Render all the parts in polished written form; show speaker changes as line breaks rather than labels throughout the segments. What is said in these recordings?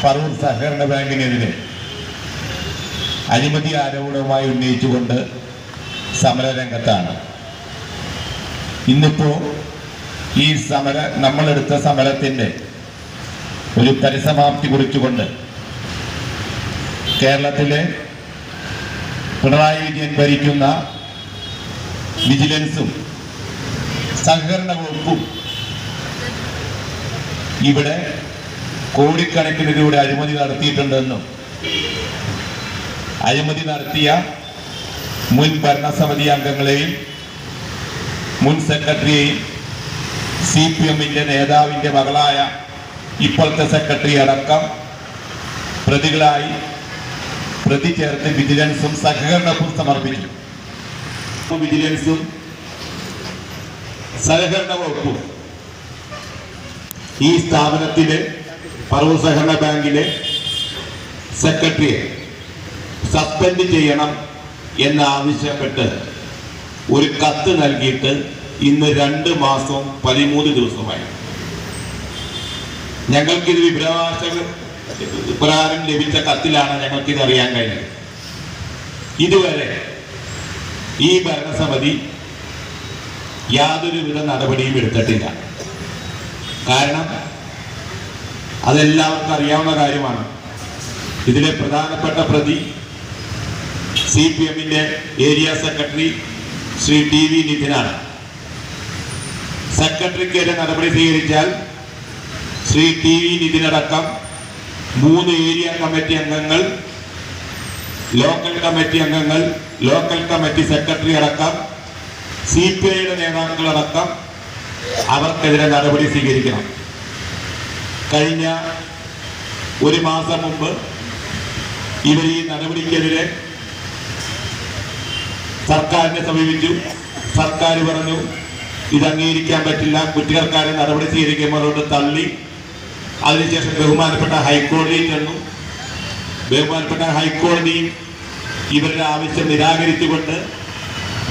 ഫറൂഖ് സഹകരണ ബാങ്കിനെതിരെ അഴിമതി ആരോപണവുമായി ഉന്നയിച്ചുകൊണ്ട് സമരരംഗത്താണ്. ഇന്നിപ്പോ ഈ നമ്മളെടുത്ത സമരത്തിന്റെ ഒരു പരിസമാപ്തി കുറിച്ചുകൊണ്ട് കേരളത്തിലെ പിണറായി വിജയൻ ഭരിക്കുന്ന വിജിലൻസും സഹകരണ വകുപ്പും ഇവിടെ കോടിക്കണക്കിന് രൂപയുടെ അഴിമതി നടത്തിയിട്ടുണ്ടെന്നും അഴിമതി നടത്തിയ മുൻ ഭരണസമിതി അംഗങ്ങളെയും മുൻ സെക്രട്ടറിയെയും CPM-ന്റെ നേതാവിന്റെ മകളായ ഇപ്പോഴത്തെ സെക്രട്ടറി അടക്കം പ്രതികളായി പ്രതി ചേർത്ത് വിജിലൻസും സഹകരണവും സമർപ്പിച്ചു. വിജിലൻസും സഹകരണ വകുപ്പും ഈ സ്ഥാപനത്തിലെ ഫറൂഖ് സഹകരണ ബാങ്കിലെ സെക്രട്ടറിയെ സസ്പെൻഡ് ചെയ്യണം എന്നാവശ്യപ്പെട്ട് ഒരു കത്ത് നൽകിയിട്ട് ഇന്ന് 2 മാസം 13 ദിവസമായി. ഞങ്ങൾക്കിത് വിവരാവകാശ പ്രകാരം ലഭിച്ച കത്തിലാണ് ഞങ്ങൾക്കിത് അറിയാൻ കഴിഞ്ഞത്. ഇതുവരെ ഈ ഭരണസമിതി യാതൊരുവിധ നടപടിയും എടുത്തിട്ടില്ല. കാരണം അതെല്ലാവർക്കും അറിയാവുന്ന കാര്യമാണ്. ഇതിലെ പ്രധാനപ്പെട്ട പ്രതി CPM-ന്റെ ഏരിയ സെക്രട്ടറി ശ്രീ TV നിതിനാണ്. സെക്രട്ടറിക്കെതിരെ നടപടി സ്വീകരിച്ചാൽ ശ്രീ TV നിതിനടക്കം 3 ഏരിയ കമ്മിറ്റി അംഗങ്ങൾ, ലോക്കൽ കമ്മിറ്റി അംഗങ്ങൾ, ലോക്കൽ കമ്മിറ്റി സെക്രട്ടറി അടക്കം CPI-യുടെ നേതാക്കളടക്കം അവർക്കെതിരെ നടപടി സ്വീകരിക്കണം. കഴിഞ്ഞ 1 മാസം മുമ്പ് ഇവർ ഈ നടപടിക്കെതിരെ സർക്കാരിനെ സമീപിച്ചു. സർക്കാർ പറഞ്ഞു ഇത് അംഗീകരിക്കാൻ പറ്റില്ല, കുറ്റക്കാരെ നടപടി സ്വീകരിക്കുമ്പോഴോട് തള്ളി. അതിനുശേഷം ബഹുമാനപ്പെട്ട ഹൈക്കോടതിയിൽ ചെന്നു. ബഹുമാനപ്പെട്ട ഹൈക്കോടതിയും ഇവരുടെ ആവശ്യം നിരാകരിച്ചുകൊണ്ട്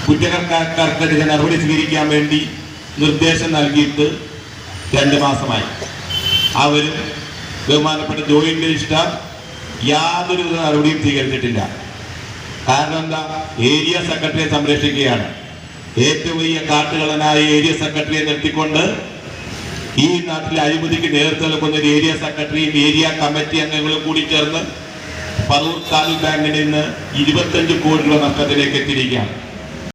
കുറ്റക്കാർക്കെതിരെ നടപടി സ്വീകരിക്കാൻ വേണ്ടി നിർദ്ദേശം നൽകിയിട്ട് 2 മാസമായി. അവരും ബഹുമാനപ്പെട്ട ജോയിന്റ് രജിസ്ട്രാർ യാതൊരു നടപടിയും സ്വീകരിച്ചിട്ടില്ല. കാരണം എന്താ? ഏരിയ സെക്രട്ടറിയെ സംരക്ഷിക്കുകയാണ്. ഏറ്റവും വലിയ കാട്ടുകളനായ ഏരിയ സെക്രട്ടറിയെ നിർത്തിക്കൊണ്ട് ഈ നാട്ടിലെ അഴിമതിക്ക് നേതൃത്വം നൽകുന്ന ഒരു ഏരിയ സെക്രട്ടറിയും ഏരിയ കമ്മിറ്റി അംഗങ്ങളും കൂടി ചേർന്ന് ഫറൂഖ് താലൂക്ക് ബാങ്കിൽ നിന്ന് 25 കോടി രൂപ നഷ്ടത്തിലേക്ക് എത്തിയിരിക്കുകയാണ്.